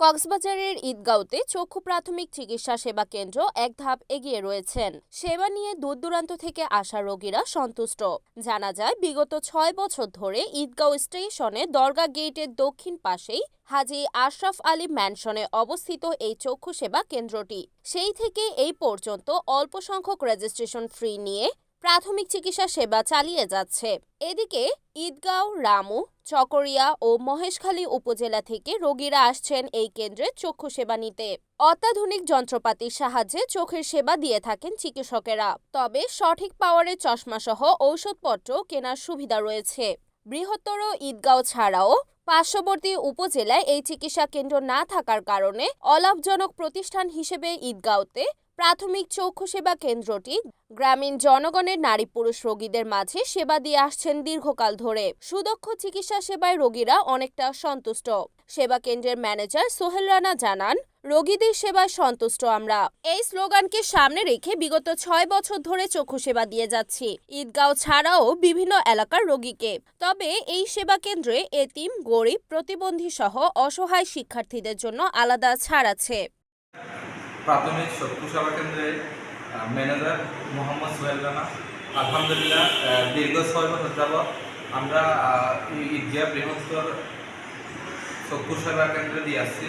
কক্সবাজারের ঈদগাঁওতে চক্ষু প্রাথমিক চিকিৎসা সেবা কেন্দ্র এক ধাপ এগিয়ে রয়েছেন। সেবা নিয়ে দূর-দূরান্ত থেকে আসা রোগীরা সন্তুষ্ট। জানা যায়, বিগত ৬ বছর ধরে ঈদগাঁও স্টেশনে দরগা গেটের দক্ষিণ পাশেই হাজী আশরাফ আলী ম্যানশনে অবস্থিত এই চক্ষু সেবা কেন্দ্রটি সেই থেকে এই পর্যন্ত অল্প সংখ্যক রেজিস্ট্রেশন ফি নিয়ে প্রাথমিক চিকিৎসা সেবা চালিয়ে যাচ্ছে। এদিকে ঈদগাঁও, রামু, চকরিয়া ও মহেশখালী উপজেলা থেকে রোগীরা আসছেন এই কেন্দ্রে চক্ষু সেবা নিতে। অত্যাধুনিক যন্ত্রপাতির সাহায্যে চোখের সেবা দিয়ে থাকেন চিকিৎসকেরা। তবে সঠিক পাওয়ারের চশমাসহ ঔষধপত্র কেনার সুবিধা রয়েছে। বৃহত্তর ঈদগাঁও ছাড়াও পার্শ্ববর্তী উপজেলায় এই চিকিৎসা কেন্দ্র না থাকার কারণে অলাভজনক প্রতিষ্ঠান হিসেবে ঈদগাঁওতে প্রাথমিক চক্ষু সেবা কেন্দ্রটি গ্রামীণ জনগণের নারী পুরুষ রোগীদের মাঝে সেবা দিয়ে আসছেন দীর্ঘকাল ধরে। সুদক্ষ চিকিৎসা সেবায় রোগীরা অনেকটা সন্তুষ্ট। সেবা কেন্দ্রের ম্যানেজার সোহেল রানা জানান, রোগীদের সেবায় সন্তুষ্ট আমরা। এই স্লোগানকে সামনে রেখে বিগত ৬ বছর ধরে চক্ষু সেবা দিয়ে যাচ্ছি ঈদগাঁও ছাড়াও বিভিন্ন এলাকার রোগীকে। তবে এই সেবা কেন্দ্রে এতিম, গরিব, প্রতিবন্ধী সহ অসহায় শিক্ষার্থীদের জন্য আলাদা ছাড় আছে। প্রাথমিক চক্ষু সেবা কেন্দ্রের ম্যানেজার মোহাম্মদ সোহেল রানা। আলহামদুলিল্লাহ, দীর্ঘ ৬ বছর যাবৎ আমরা ঈদগাঁও বৃহত্তর চক্ষু সেবা কেন্দ্রে দিয়ে আসছি।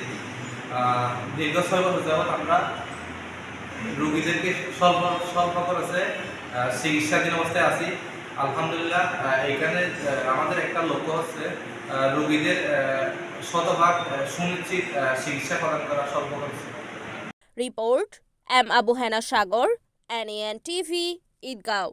দীর্ঘ ৬ বছর যাবৎ আমরা রোগীদেরকে স্বল্প খরচে চিকিৎসাধীন অবস্থায় আছি। আলহামদুলিল্লাহ, এখানে আমাদের একটা লক্ষ্য হচ্ছে রোগীদের শতভাগ সুনিশ্চিত চিকিৎসা প্রদান করা স্বল্প খরচে। রিপোর্ট এম আবু হেনা সাগর, NAN TV, ঈদগাঁও।